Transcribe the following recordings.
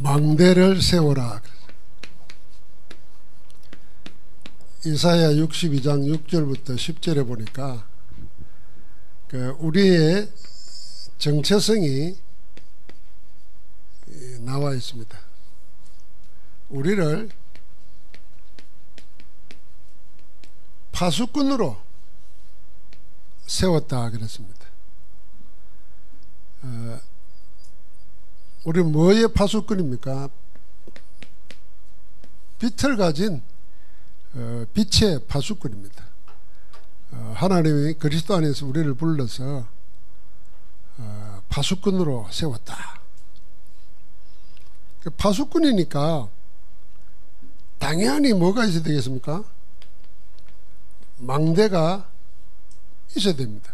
망대를 세워라. 이사야 62장 6절부터 10절에 보니까 우리의 정체성이 나와 있습니다. 우리를 파수꾼으로 세웠다 그랬습니다. 우리 뭐의 파수꾼입니까? 빛을 가진 빛의 파수꾼입니다. 하나님이 그리스도 안에서 우리를 불러서 파수꾼으로 세웠다. 파수꾼이니까 당연히 뭐가 있어야 되겠습니까? 망대가 있어야 됩니다.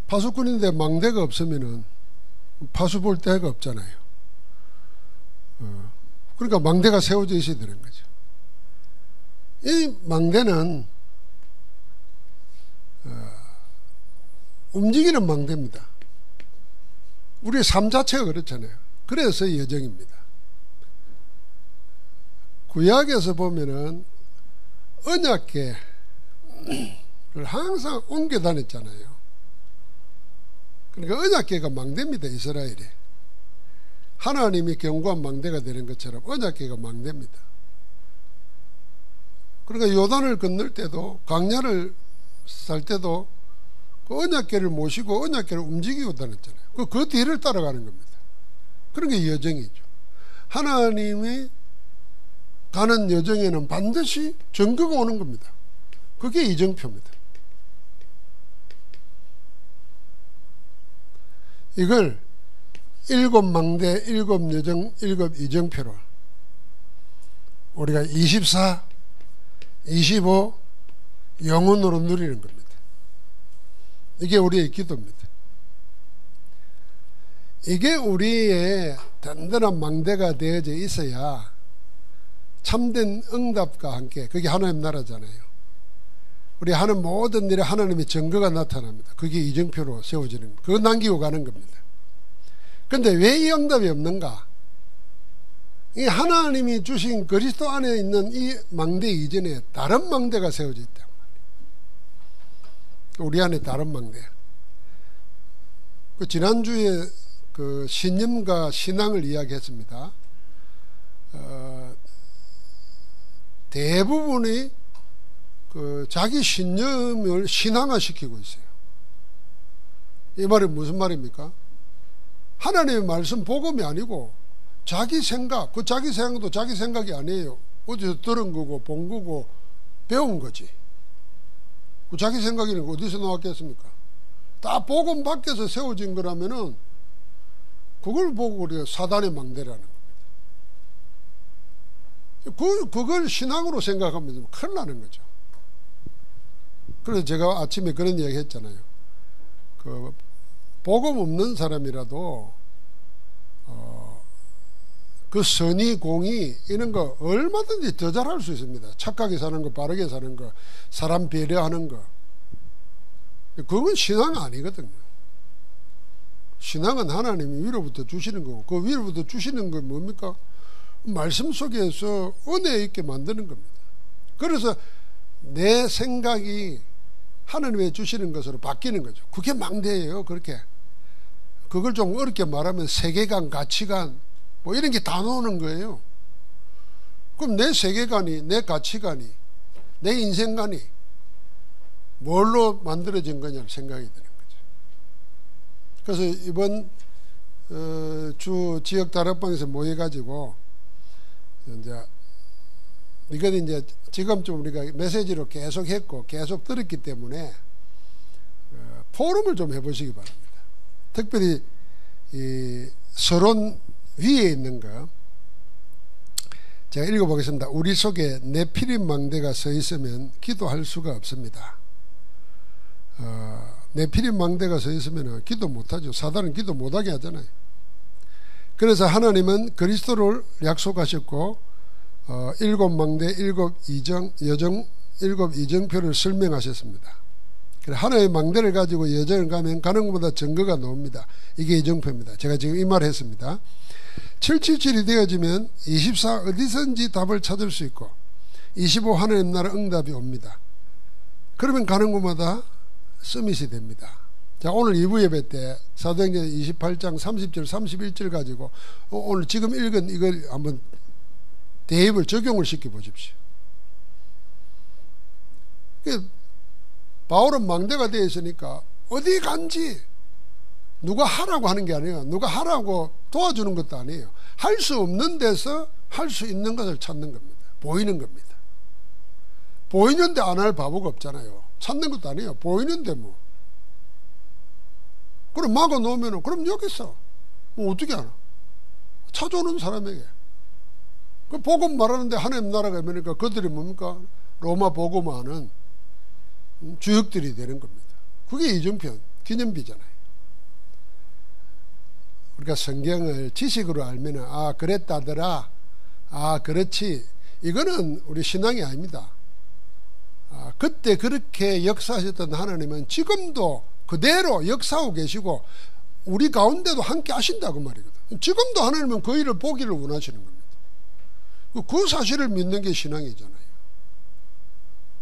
파수꾼인데 망대가 없으면은 파수 볼 데가 없잖아요. 그러니까 망대가 세워져 있어야 되는 거죠. 이 망대는 움직이는 망대입니다. 우리의 삶 자체가 그렇잖아요. 그래서 여정입니다. 구약에서 보면은 언약궤를 항상 옮겨 다녔잖아요. 그러니까 언약궤가 망대입니다. 이스라엘이 하나님이 견고한 망대가 되는 것처럼 언약궤가 망대입니다. 그러니까 요단을 건널 때도 광야를 살 때도 그 언약궤를 모시고 언약궤를 움직이고 다녔잖아요. 그 뒤를 따라가는 겁니다. 그런 게 여정이죠. 하나님이 가는 여정에는 반드시 증거가 오는 겁니다. 그게 이정표입니다. 이걸 7망대, 7여정, 7이정표로 우리가 24, 25 영혼으로 누리는 겁니다. 이게 우리의 기도입니다. 이게 우리의 든든한 망대가 되어져 있어야 참된 응답과 함께, 그게 하나님 나라잖아요. 우리 하는 모든 일에 하나님의 증거가 나타납니다. 그게 이정표로 세워지는 겁니다. 그거 남기고 가는 겁니다. 그런데 왜 이 응답이 없는가? 이 하나님이 주신 그리스도 안에 있는 이 망대 이전에 다른 망대가 세워져 있단 말이에요. 우리 안에 다른 망대. 지난주에 그 신념과 신앙을 이야기했습니다. 대부분이 그 자기 신념을 신앙화시키고 있어요. 이 말이 무슨 말입니까? 하나님의 말씀 복음이 아니고 자기 생각, 그 자기 생각도 자기 생각이 아니에요. 어디서 들은 거고 본 거고 배운 거지. 그 자기 생각이는 어디서 나왔겠습니까? 다 복음 밖에서 세워진 거라면은 그걸 보고 우리가 사단의 망대라는 겁니다. 그걸 신앙으로 생각하면 큰일 나는 거죠. 그래서 제가 아침에 그런 이야기 했잖아요. 그 복음 없는 사람이라도 그 선의, 공의 이런 거 얼마든지 더 잘할 수 있습니다. 착하게 사는 거, 바르게 사는 거, 사람 배려하는 거. 그건 신앙 아니거든요. 신앙은 하나님이 위로부터 주시는 거고, 그 위로부터 주시는 건 뭡니까? 말씀 속에서 은혜 있게 만드는 겁니다. 그래서 내 생각이 하나님이 주시는 것으로 바뀌는 거죠. 그게 망대예요. 그렇게 그걸 좀 어렵게 말하면 세계관, 가치관 뭐 이런 게 다 나오는 거예요. 그럼 내 세계관이, 내 가치관이, 내 인생관이 뭘로 만들어진 거냐 생각이 드는 거죠. 그래서 이번 주 지역 다락방에서 모여가지고 이건 이제 지금쯤 우리가 메시지로 계속 했고 계속 들었기 때문에 포럼을 좀 해보시기 바랍니다. 특별히 이 서론 위에 있는 거 제가 읽어보겠습니다. 우리 속에 네피림 망대가 서 있으면 기도할 수가 없습니다. 네피림 망대가 서 있으면 기도 못하죠. 사단은 기도 못하게 하잖아요. 그래서 하나님은 그리스도를 약속하셨고 7망대, 7여정, 7이정표를 설명하셨습니다. 하나의 망대를 가지고 여정을 가면 가는 것보다 증거가 나옵니다. 이게 이정표입니다. 제가 지금 이 말을 했습니다. 777이 되어지면 24 어디선지 답을 찾을 수 있고 25 하나님 나라 응답이 옵니다. 그러면 가는 곳마다 서밋이 됩니다. 자, 오늘 2부 예배 때 사도행전 28장 30절 31절 가지고 오늘 지금 읽은 이걸 한번 대입을 적용을 시켜 보십시오. 바울은 망대가 되어 있으니까 어디 간지 누가 하라고 하는 게 아니에요. 누가 하라고 도와주는 것도 아니에요. 할 수 없는 데서 할 수 있는 것을 찾는 겁니다. 보이는 겁니다. 보이는데 안 할 바보가 없잖아요. 찾는 것도 아니에요. 보이는데 뭐. 그럼 막아 놓으면 그럼 여기서 뭐 어떻게 하나? 찾아오는 사람에게. 그 복음 말하는데 하나님 나라가 뭐니까 그들이 뭡니까? 로마 복음화는 주역들이 되는 겁니다. 그게 이정편 기념비잖아요. 우리가 성경을 지식으로 알면은 아 그랬다더라, 아 그렇지, 이거는 우리 신앙이 아닙니다. 아, 그때 그렇게 역사하셨던 하나님은 지금도 그대로 역사하고 계시고 우리 가운데도 함께 하신다고 말이거든. 지금도 하나님은 그 일을 보기를 원하시는 겁니다. 그 사실을 믿는 게 신앙이잖아요.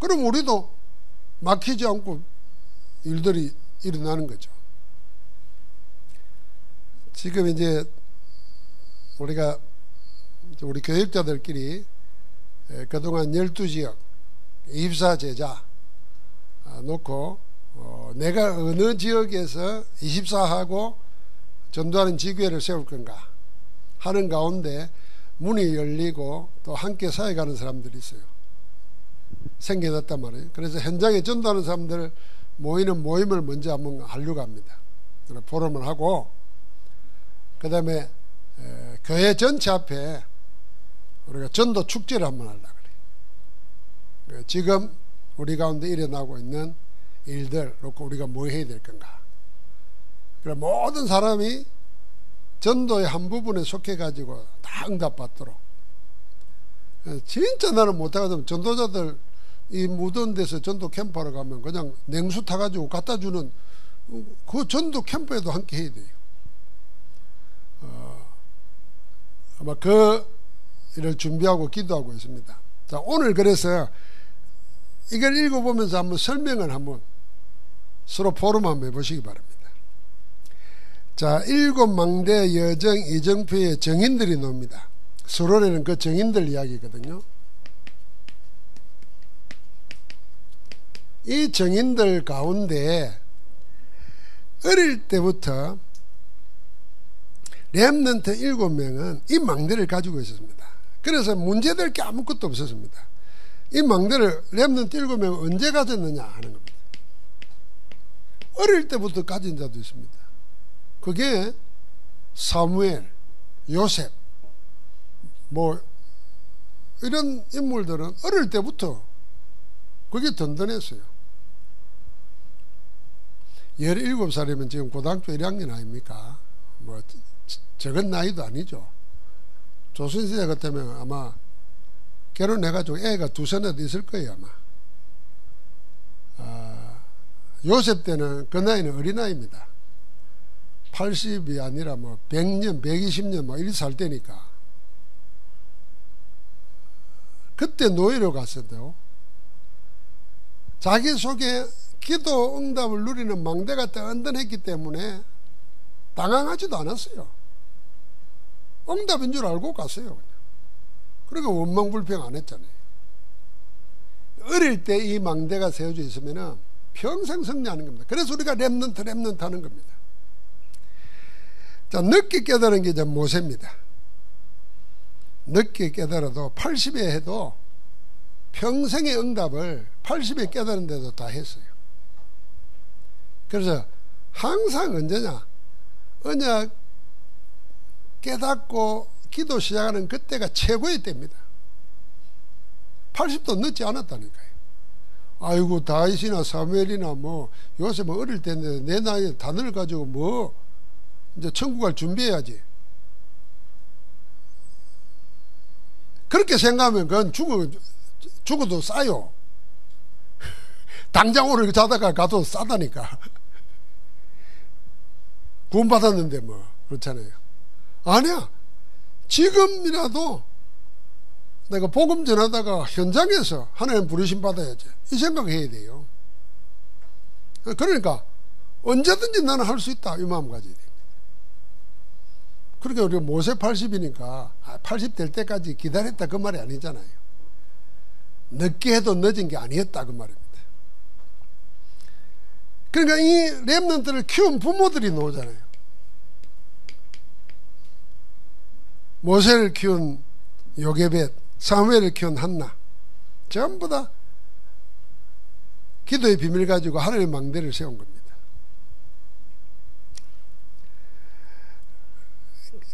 그럼 우리도 막히지 않고 일들이 일어나는 거죠. 지금 이제 우리가 우리 교육자들끼리 그동안 12지역 24제자 놓고 내가 어느 지역에서 24하고 전도하는 지교회를 세울 건가 하는 가운데 문이 열리고 또 함께 사역하는 사람들이 있어요. 생겨났단 말이에요. 그래서 현장에 전도하는 사람들 모이는 모임을 먼저 한번 하려고 합니다. 포럼을 하고 그 다음에 교회 전체 앞에 우리가 전도 축제를 한번 하려고 그래요. 지금 우리 가운데 일어나고 있는 일들 놓고 우리가 뭐 해야 될 건가. 그래 모든 사람이 전도의 한 부분에 속해 가지고 다 응답받도록. 진짜 나는 못하거든. 전도자들 이 무더운 데서 전도 캠프하러 가면 그냥 냉수 타가지고 갖다 주는 그 전도 캠프에도 함께 해야 돼요. 아마 그 일을 준비하고 기도하고 있습니다. 자, 오늘 그래서 이걸 읽어보면서 한번 설명을 한번 서로 포럼 한번 해보시기 바랍니다. 자, 7망대 여정 이정표의 정인들이 나옵니다. 서론에는 그 정인들 이야기거든요. 이 정인들 가운데 어릴 때부터 렘넌트 7명은 이 망대를 가지고 있었습니다. 그래서 문제될 게 아무것도 없었습니다. 이 망대를 렘넌트 7명은 언제 가졌느냐 하는 겁니다. 어릴 때부터 가진 자도 있습니다. 그게 사무엘, 요셉 뭐 이런 인물들은 어릴 때부터 그게 든든했어요. 17살이면 지금 고등학교 1학년 아닙니까? 뭐 적은 나이도 아니죠. 조선시대 같으면 아마 결혼해가지고 애가 두서나 있을 거예요 아마. 요셉 때는 그 나이는 어린아이입니다. 80이 아니라 뭐 100년 120년 뭐 이리 살 때니까. 그때 노예로 갔어도 자기 속에 기도 응답을 누리는 망대가 든든했기 때문에 당황하지도 않았어요. 응답인 줄 알고 갔어요. 그러니까 원망불평 안 했잖아요. 어릴 때 이 망대가 세워져 있으면 평생 승리하는 겁니다. 그래서 우리가 렘넌트 하는 겁니다. 자, 늦게 깨달은 게 이제 모세입니다. 늦게 깨달아도 80에 해도 평생의 응답을 80에 깨달은데도 다 했어요. 그래서 항상 언제냐, 언약 깨닫고 기도 시작하는 그때가 최고의 때입니다. 80도 늦지 않았다니까요. 아이고 다윗이나 사무엘이나 뭐 요셉은 어릴 때인데 내 나이에 다 늙어가지고 뭐 이제 천국 갈 준비해야지. 그렇게 생각하면 그건 죽어도 싸요. 당장 오늘 자다가 가도 싸다니까. 구원받았는데 뭐 그렇잖아요. 아니야. 지금이라도 내가 복음 전하다가 현장에서 하나님 부르심 받아야지, 이 생각해야 돼요. 그러니까 언제든지 나는 할 수 있다, 이 마음 가져야 됩니다. 그러니까 우리가 모세 80이니까 80 될 때까지 기다렸다 그 말이 아니잖아요. 늦게 해도 늦은 게 아니었다 그 말입니다. 그러니까 이 렘넌트를 키운 부모들이 나오잖아요. 모세를 키운 요게벳, 사무엘을 키운 한나, 전부 다 기도의 비밀 가지고 하나님의 망대를 세운 겁니다.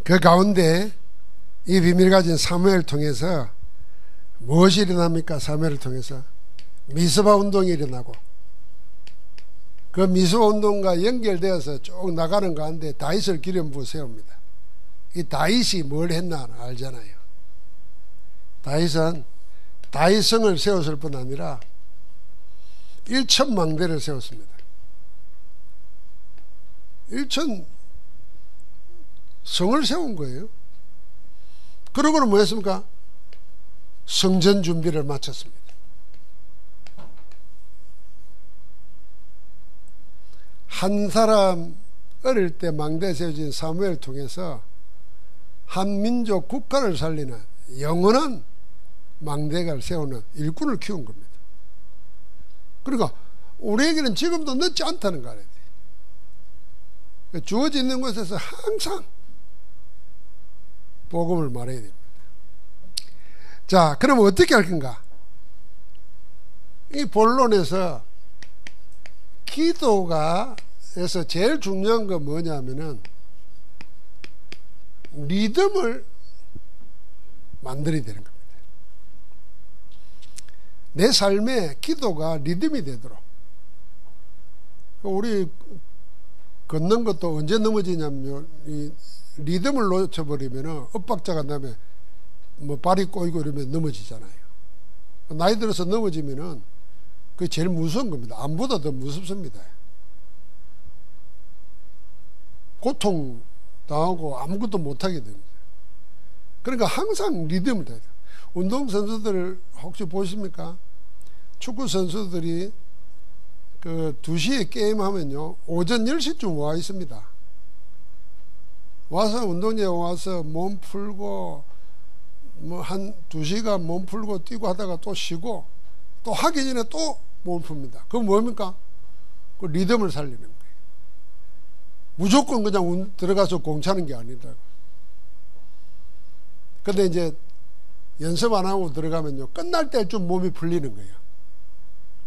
그 가운데 이 비밀을 가진 사무엘을 통해서 무엇이 일어납니까? 사무엘을 통해서 미스바 운동이 일어나고, 그 미스바 운동과 연결되어서 쭉 나가는 가운데 다윗을 기름 부어 세웁니다. 이 다윗이 뭘 했나 알잖아요. 다윗은 다윗성을 세웠을 뿐 아니라 1,000망대를 세웠습니다. 1,000 성을 세운 거예요. 그러고는 뭐 했습니까? 성전 준비를 마쳤습니다. 한 사람 어릴 때 망대에 세워진 사무엘을 통해서 한 민족 국가를 살리는 영원한 망대를 세우는 일꾼을 키운 겁니다. 그러니까 우리에게는 지금도 늦지 않다는 거 알아야 돼. 주어져 있는 곳에서 항상 복음을 말해야 됩니다. 자, 그러면 어떻게 할 건가? 이 본론에서 기도가에서 제일 중요한 건 뭐냐면은 리듬을 만들어야 되는 겁니다. 내 삶에 기도가 리듬이 되도록. 우리 걷는 것도 언제 넘어지냐면, 이 리듬을 놓쳐버리면 엇박자가 나면 뭐 발이 꼬이고 이러면 넘어지잖아요. 나이 들어서 넘어지면은 그게 제일 무서운 겁니다. 암보다 더 무섭습니다. 고통 당하고 아무것도 못하게 됩니다. 그러니까 항상 리듬을 타야 돼요. 운동선수들 혹시 보십니까? 축구 선수들이 그 2시에 게임하면요, 오전 10시쯤 와 있습니다. 와서 운동장에 와서 몸 풀고 뭐 한 2시간 몸 풀고 뛰고 하다가 또 쉬고 또 하기 전에 또 몸 풉니다. 그건 뭡니까? 그 리듬을 살리는 거예요. 무조건 그냥 들어가서 공 차는 게 아니라고. 근데 이제 연습 안 하고 들어가면요, 끝날 때쯤 몸이 풀리는 거예요.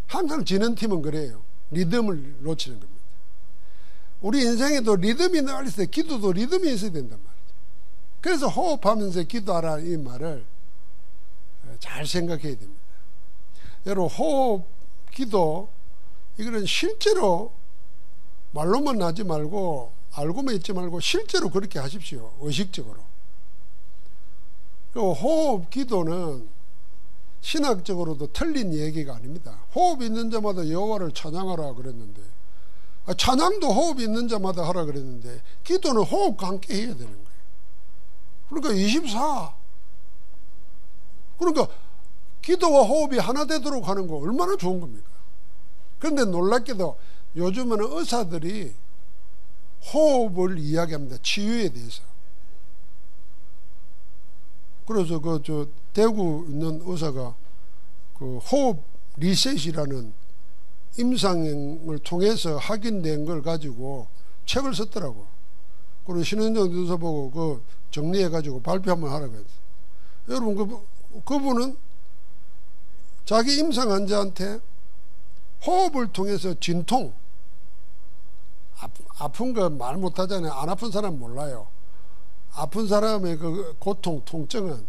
항상 지는 팀은 그래요. 리듬을 놓치는 겁니다. 우리 인생에도 리듬이 늘 있어요. 기도도 리듬이 있어야 된단 말이죠. 그래서 호흡하면서 기도하라, 이 말을 잘 생각해야 됩니다. 여러분, 호흡, 기도, 이거는 실제로 말로만 하지 말고, 알고만 있지 말고 실제로 그렇게 하십시오. 의식적으로. 그리고 호흡, 기도는 신학적으로도 틀린 얘기가 아닙니다. 호흡 있는 자마다 여호와를 찬양하라 그랬는데, 찬양도 호흡 있는 자마다 하라 그랬는데, 기도는 호흡과 함께 해야 되는 거예요. 그러니까 24. 그러니까 기도와 호흡이 하나 되도록 하는 거 얼마나 좋은 겁니까? 그런데 놀랍게도 요즘에는 의사들이 호흡을 이야기합니다. 치유에 대해서. 그래서 대구 있는 의사가 그 호흡 리셋이라는 임상을 통해서 확인된 걸 가지고 책을 썼더라고. 그리고 신현정 교수 보고 그 정리해가지고 발표 한번 하라고 했어요. 여러분, 그분은 자기 임상 환자한테 호흡을 통해서 진통, 아픈 거 말 못하잖아요. 안 아픈 사람 몰라요. 아픈 사람의 그 고통, 통증은,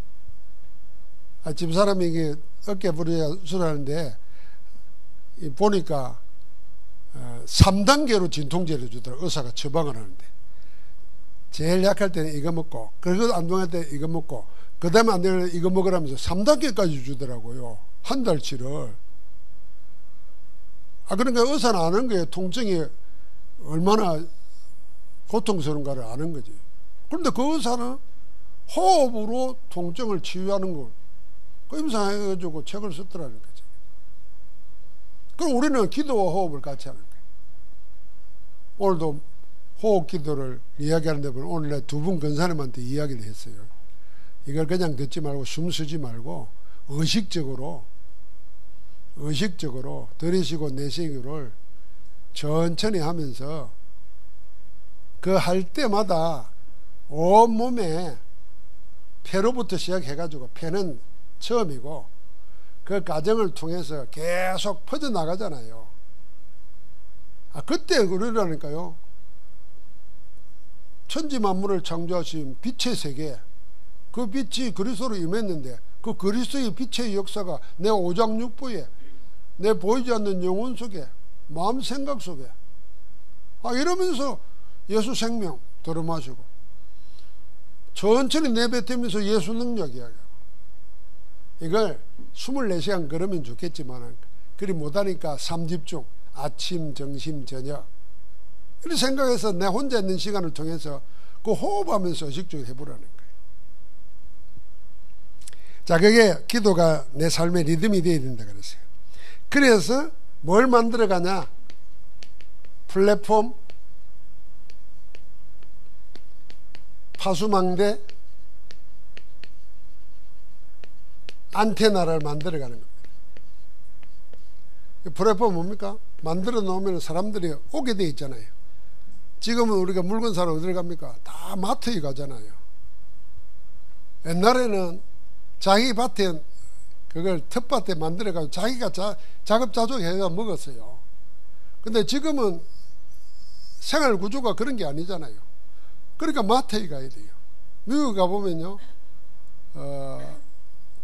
집사람이 이게 어깨 부러져 수술하는데 보니까 3단계로 진통제를 주더라고요. 의사가 처방을 하는데, 제일 약할 때는 이거 먹고, 그거 안 통할 때 이거 먹고, 그 다음에 안 되면 이거 먹으라면서 3단계까지 주더라고요. 한 달치를. 그러니까 의사는 아는 거예요. 통증이 얼마나 고통스러운가를 아는 거지. 그런데 그 의사는 호흡으로 통증을 치유하는 거. 그 임상해가지고 책을 썼더라는 거죠. 그럼 우리는 기도와 호흡을 같이 하는 거예요. 오늘도 호흡 기도를 이야기하는데 보면 오늘 두 분 권사님한테 이야기를 했어요. 이걸 그냥 듣지 말고 숨 쉬지 말고 의식적으로 들이쉬고 내쉬기를 천천히 하면서 그 할 때마다 온몸에 폐로부터 시작해가지고 폐는 처음이고 그 과정을 통해서 계속 퍼져나가잖아요. 그때 그러라니까요. 천지만물을 창조하신 빛의 세계, 그 빛이 그리스도로 임했는데 그 그리스도의 빛의 역사가 내 오장육부에, 내 보이지 않는 영혼 속에, 마음 생각 속에 이러면서 예수 생명 들어마시고 천천히 내뱉으면서 예수 능력 이야기하고, 이걸 24시간 걸으면 좋겠지만 그리 못하니까 3집중, 아침, 점심, 저녁 이렇게 생각해서 내 혼자 있는 시간을 통해서 그 호흡하면서 의식적으로 해보라는 거예요. 자, 그게 기도가 내 삶의 리듬이 되어야 된다 그랬어요. 그래서 뭘 만들어가냐? 플랫폼, 파수망대, 안테나를 만들어가는 겁니다. 플랫폼 뭡니까? 만들어 놓으면 사람들이 오게 돼 있잖아요. 지금은 우리가 물건 사러 어디를 갑니까? 다 마트에 가잖아요. 옛날에는 자기 밭에 그걸 텃밭에 만들어가지고 자기가 자급자족해서 먹었어요. 근데 지금은 생활 구조가 그런 게 아니잖아요. 그러니까 마트에 가야 돼요. 미국 가보면요,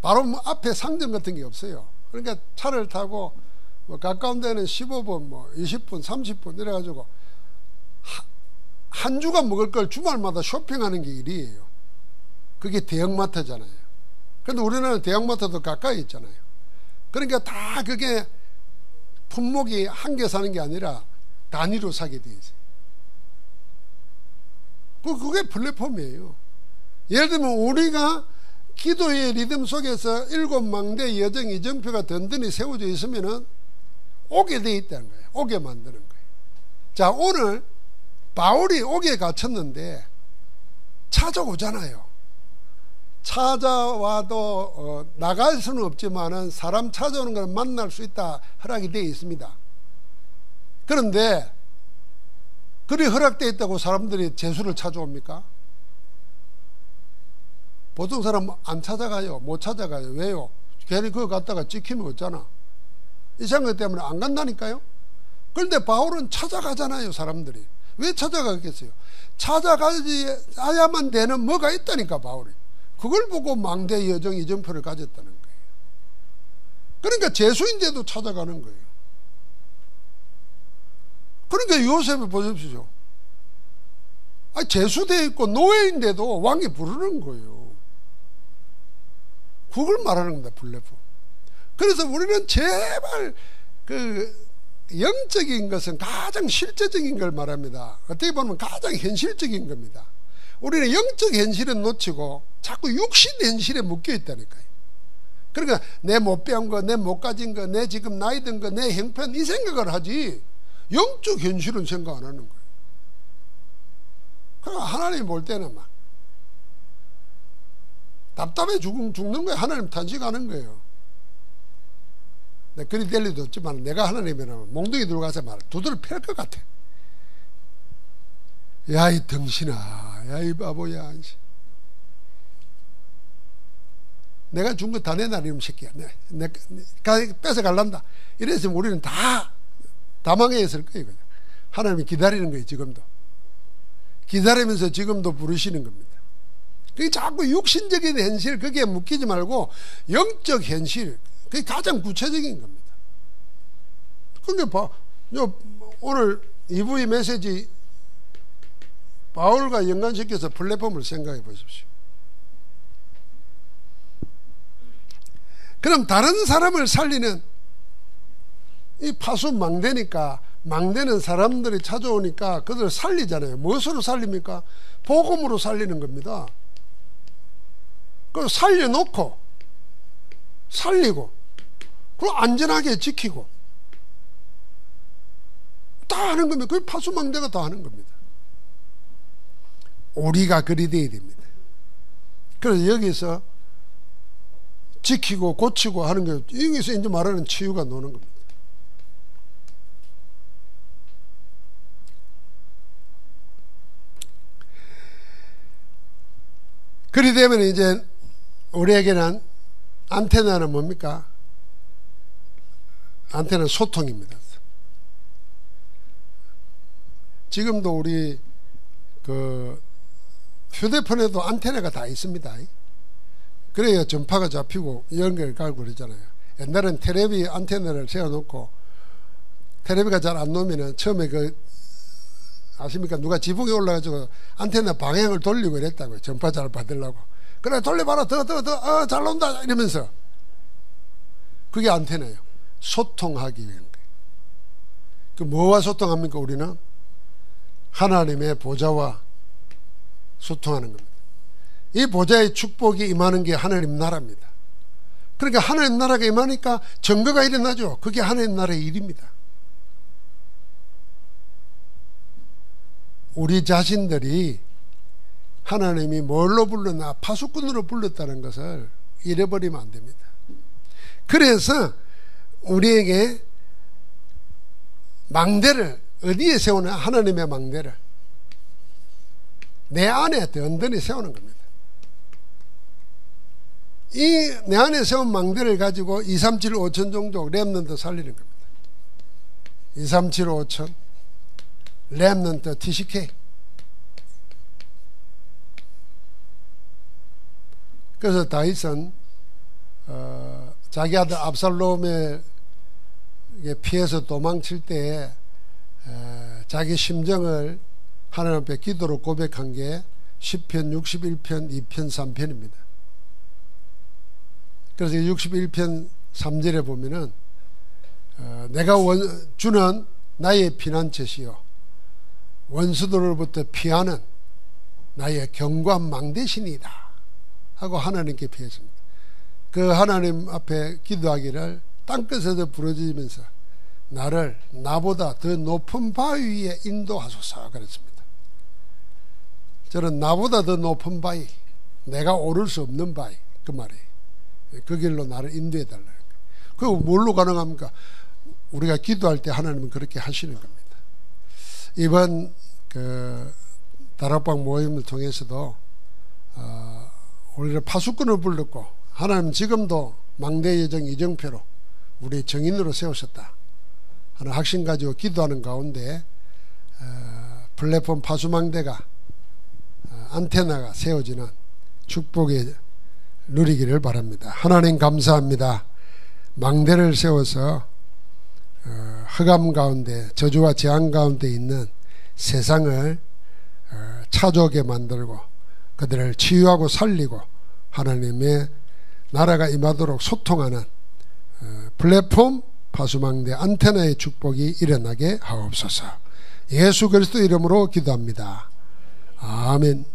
바로 앞에 상점 같은 게 없어요. 그러니까 차를 타고 가까운 데는 15분, 20분, 30분 이래가지고 한 주간 먹을 걸 주말마다 쇼핑하는 게 일이에요. 그게 대형마트잖아요. 근데 우리나라는 대형마트도 가까이 있잖아요. 그러니까 다 그게 품목이 한 개 사는 게 아니라 단위로 사게 돼 있어요. 그게 플랫폼이에요. 예를 들면 우리가 기도의 리듬 속에서 7망대 여정 이정표가 든든히 세워져 있으면은 오게 돼 있다는 거예요. 오게 만드는 거예요. 자, 오늘 바울이 옥에 갇혔는데 찾아오잖아요. 찾아와도 나갈 수는 없지만은 사람 찾아오는 걸 만날 수 있다 허락이 되어 있습니다. 그런데 그리 허락되어 있다고 사람들이 재수를 찾아옵니까? 보통 사람 안 찾아가요. 못 찾아가요. 왜요? 괜히 그거 갔다가 찍히면 없잖아. 이상한 것 때문에 안 간다니까요. 그런데 바울은 찾아가잖아요. 사람들이. 왜 찾아가겠어요? 찾아가야만 되는 뭐가 있다니까. 바울이 그걸 보고 망대 여정 이정표를 가졌다는 거예요. 그러니까 재수인데도 찾아가는 거예요. 그러니까 요셉을 보십시오. 재수되어 있고 노예인데도 왕이 부르는 거예요. 그걸 말하는 겁니다. 플랫폼. 그래서 우리는 제발 그 영적인 것은 가장 실제적인 걸 말합니다. 어떻게 보면 가장 현실적인 겁니다. 우리는 영적 현실은 놓치고 자꾸 육신 현실에 묶여 있다니까요. 그러니까 내 못 배운 거, 내 못 가진 거, 내 지금 나이 든 거, 내 형편 이 생각을 하지 영적 현실은 생각 안 하는 거예요. 그러니까 하나님 볼 때는 막 답답해 죽는 거예요. 하나님 탄식하는 거예요. 그리 될 리도 없지만 내가 하나님이라면 몽둥이 들고 가서 말 두드려 팰 것 같아. 야, 이 덩신아, 야, 이 바보야. 내가 준 거 다 내놔, 이놈 새끼야. 내가 뺏어갈란다. 이랬으면 우리는 다 망해 있을 거예요. 그냥. 하나님이 기다리는 거예요. 지금도 기다리면서 지금도 부르시는 겁니다. 그게 자꾸 육신적인 현실 거기에 묶이지 말고 영적 현실, 그게 가장 구체적인 겁니다. 그러니까 오늘 2부의 메시지 바울과 연관시켜서 플랫폼을 생각해 보십시오. 그럼 다른 사람을 살리는 이 파수 망대니까, 망대는 사람들이 찾아오니까 그들을 살리잖아요. 무엇으로 살립니까? 복음으로 살리는 겁니다. 그걸 살려놓고 살리고 그리고 안전하게 지키고 다 하는 겁니다. 그게 파수망대가 다 하는 겁니다. 우리가 그리 돼야 됩니다. 그래서 여기서 지키고 고치고 하는 게 여기서 이제 말하는 치유가 노는 겁니다. 그리 되면 이제 우리에게는 안테나는 뭡니까? 안테나는 소통입니다. 지금도 우리 그 휴대폰에도 안테나가 다 있습니다. 그래야 전파가 잡히고 연결 가고 그러잖아요. 옛날엔 텔레비 안테나를 세워놓고 텔레비가 잘 안 놓으면은 처음에 그 아십니까? 누가 지붕에 올라가지고 안테나 방향을 돌리고 이랬다고요. 전파 잘 받으려고. 그래 돌려봐라 더 잘 나온다 이러면서. 그게 안테나예요. 소통하기 위한 거예요. 그 뭐와 소통합니까? 우리는 하나님의 보좌와 소통하는 겁니다. 이 보좌의 축복이 임하는 게 하나님 나라입니다. 그러니까 하나님 나라가 임하니까 증거가 일어나죠. 그게 하나님 나라의 일입니다. 우리 자신들이 하나님이 뭘로 불렀나? 파수꾼으로 불렀다는 것을 잃어버리면 안 됩니다. 그래서 우리에게 망대를 어디에 세우나? 하나님의 망대를 내 안에 든든히 세우는 겁니다. 이 내 안에 세운 망대를 가지고 2, 3, 7, 5천 정도 렘넌트 살리는 겁니다. 2, 3, 7, 5천 렘넌트 TCK. 그래서 다윗은 자기 아들 압살롬에 피해서 도망칠 때 자기 심정을 하나님 앞에 기도로 고백한 게 10편, 61편, 2편, 3편입니다. 그래서 61편 3절에 보면은 내가 주는 나의 피난처시요 원수들로부터 피하는 나의 견고한 망대신이다 하고 하나님께 피했습니다. 그 하나님 앞에 기도하기를 땅끝에서 부러지면서 나를 나보다 더 높은 바위 위에 인도하소서 그랬습니다. 저는 나보다 더 높은 바위, 내가 오를 수 없는 바위, 그 말이에요. 그 길로 나를 인도해 달라는 거예요. 그거 뭘로 가능합니까? 우리가 기도할 때 하나님은 그렇게 하시는 겁니다. 이번 그 다락방 모임을 통해서도 우리를 파수꾼을 불렀고 하나님 지금도 망대 예정 이정표로 우리 정인으로 세우셨다 하는 확신 가지고 기도하는 가운데 플랫폼 파수망대가 안테나가 세워지는 축복의 누리기를 바랍니다. 하나님 감사합니다. 망대를 세워서 흑암 가운데 저주와 재앙 가운데 있는 세상을 차주하게 만들고 그들을 치유하고 살리고 하나님의 나라가 임하도록 소통하는 플랫폼 파수망대 안테나의 축복이 일어나게 하옵소서. 예수 그리스도 이름으로 기도합니다. 아멘.